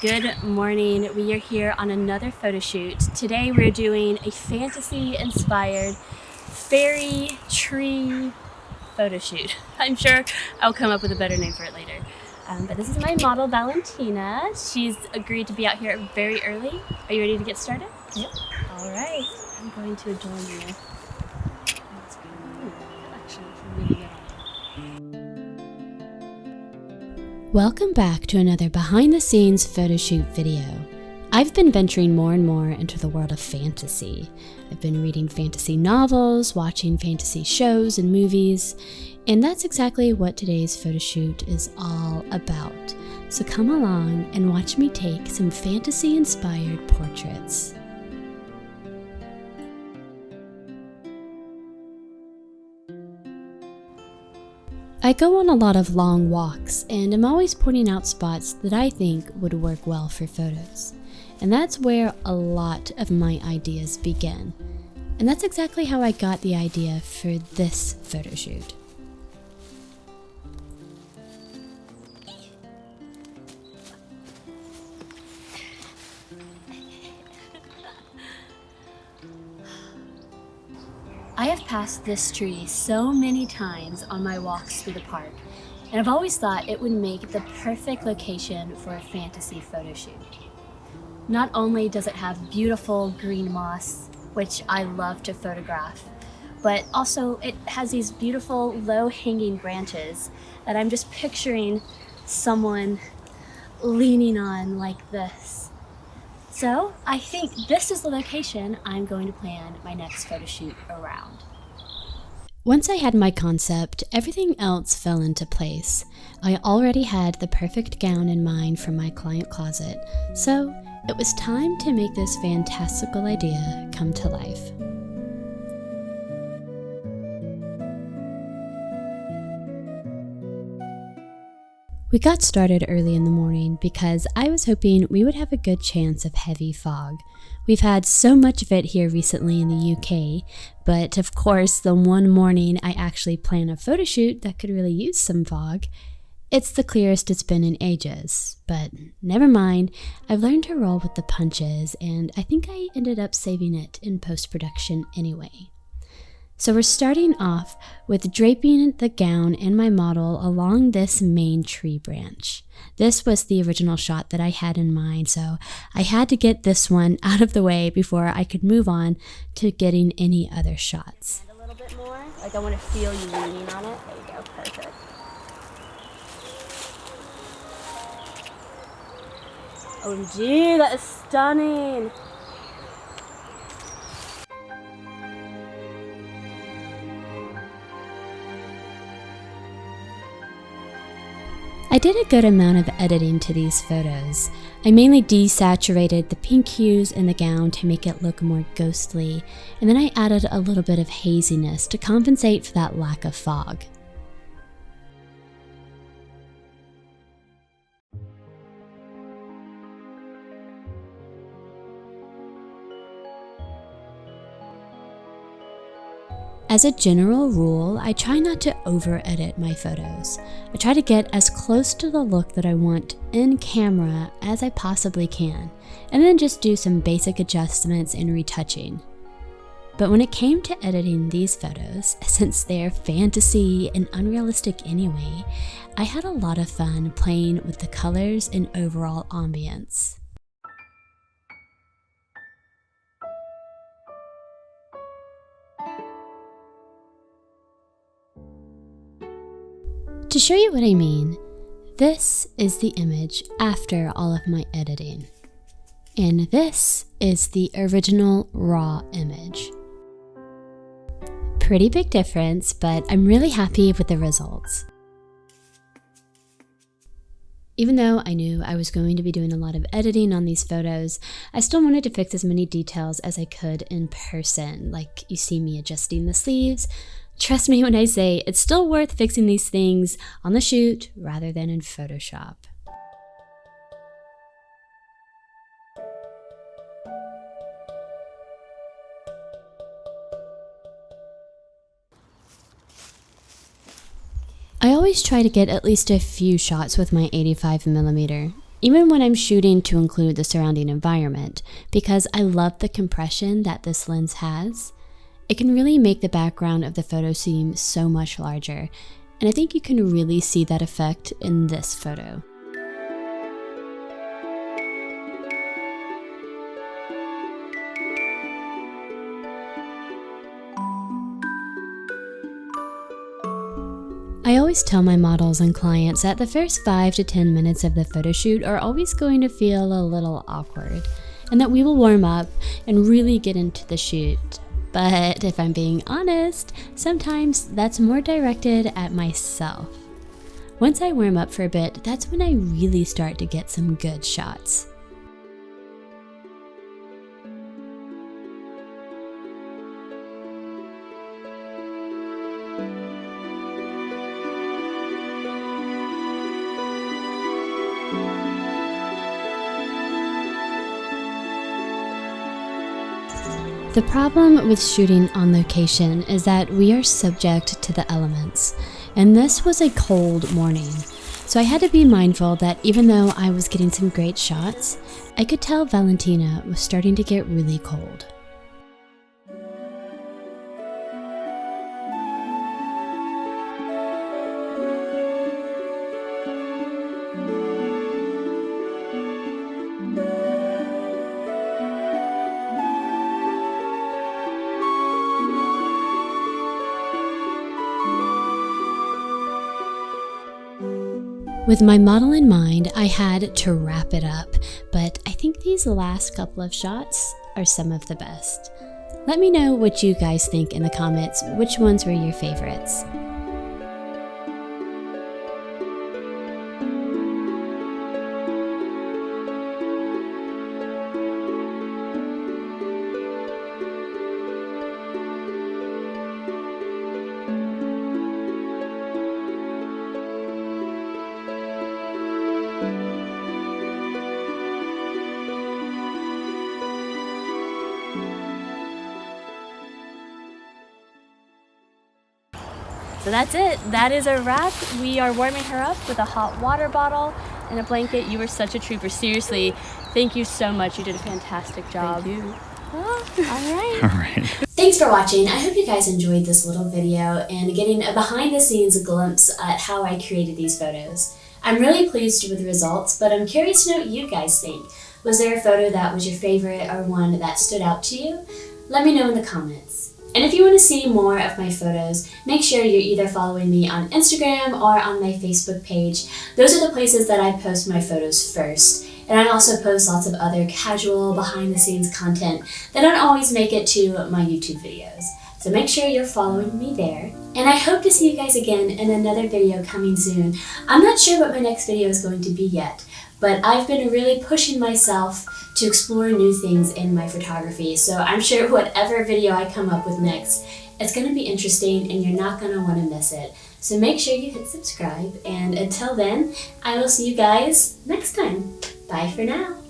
Good morning. We are here on another photo shoot. Today we're doing a fantasy-inspired fairy tree photo shoot. I'm sure I'll come up with a better name for it later. But this is my model, Valentina. She's agreed to be out here very early. Are you ready to get started? Yep. All right. I'm going to adorn you. Welcome back to another behind-the-scenes photo shoot video. I've been venturing more and more into the world of fantasy. I've been reading fantasy novels, watching fantasy shows and movies, and that's exactly what today's photo shoot is all about. So come along and watch me take some fantasy-inspired portraits. I go on a lot of long walks, and I'm always pointing out spots that I think would work well for photos. And that's where a lot of my ideas begin. And that's exactly how I got the idea for this photo shoot. I have passed this tree so many times on my walks through the park, and I've always thought it would make the perfect location for a fantasy photo shoot. Not only does it have beautiful green moss, which I love to photograph, but also it has these beautiful low-hanging branches that I'm just picturing someone leaning on like this. So I think this is the location I'm going to plan my next photo shoot around. Once I had my concept, everything else fell into place. I already had the perfect gown in mind for my client closet, so it was time to make this fantastical idea come to life. We got started early in the morning because I was hoping we would have a good chance of heavy fog. We've had so much of it here recently in the UK, but of course the one morning I actually plan a photo shoot that could really use some fog, it's the clearest it's been in ages. But never mind, I've learned to roll with the punches, and I think I ended up saving it in post-production anyway. So we're starting off with draping the gown and my model along this main tree branch. This was the original shot that I had in mind, so I had to get this one out of the way before I could move on to getting any other shots. And a little bit more, like I want to feel you leaning on it. There you go, perfect. OMG, that is stunning. I did a good amount of editing to these photos. I mainly desaturated the pink hues in the gown to make it look more ghostly, and then I added a little bit of haziness to compensate for that lack of fog. As a general rule, I try not to over-edit my photos. I try to get as close to the look that I want in camera as I possibly can, and then just do some basic adjustments and retouching. But when it came to editing these photos, since they're fantasy and unrealistic anyway, I had a lot of fun playing with the colors and overall ambience. To show you what I mean, this is the image after all of my editing, and this is the original raw image. Pretty big difference, but I'm really happy with the results. Even though I knew I was going to be doing a lot of editing on these photos, I still wanted to fix as many details as I could in person, like you see me adjusting the sleeves. Trust me when I say it's still worth fixing these things on the shoot rather than in Photoshop. I always try to get at least a few shots with my 85mm. even when I'm shooting to include the surrounding environment, because I love the compression that this lens has. It can really make the background of the photo seem so much larger, and I think you can really see that effect in this photo. I always tell my models and clients that the first 5 to 10 minutes of the photo shoot are always going to feel a little awkward, and that we will warm up and really get into the shoot. But if I'm being honest, sometimes that's more directed at myself. Once I warm up for a bit, that's when I really start to get some good shots. The problem with shooting on location is that we are subject to the elements, and this was a cold morning, so I had to be mindful that even though I was getting some great shots, I could tell Valentina was starting to get really cold. With my model in mind, I had to wrap it up, but I think these last couple of shots are some of the best. Let me know what you guys think in the comments, which ones were your favorites. So that's it. That is a wrap. We are warming her up with a hot water bottle and a blanket. You were such a trooper. Seriously, thank you so much. You did a fantastic job. Thank you. Oh, all right. All right. Thanks for watching. I hope you guys enjoyed this little video and getting a behind the scenes glimpse at how I created these photos. I'm really pleased with the results, but I'm curious to know what you guys think. Was there a photo that was your favorite or one that stood out to you? Let me know in the comments. And if you want to see more of my photos, make sure you're either following me on Instagram or on my Facebook page. Those are the places that I post my photos first. And I also post lots of other casual, behind-the-scenes content that don't always make it to my YouTube videos. So make sure you're following me there. And I hope to see you guys again in another video coming soon. I'm not sure what my next video is going to be yet, but I've been really pushing myself to explore new things in my photography. So I'm sure whatever video I come up with next, it's going to be interesting and you're not going to want to miss it. So make sure you hit subscribe, and until then, I will see you guys next time. Bye for now.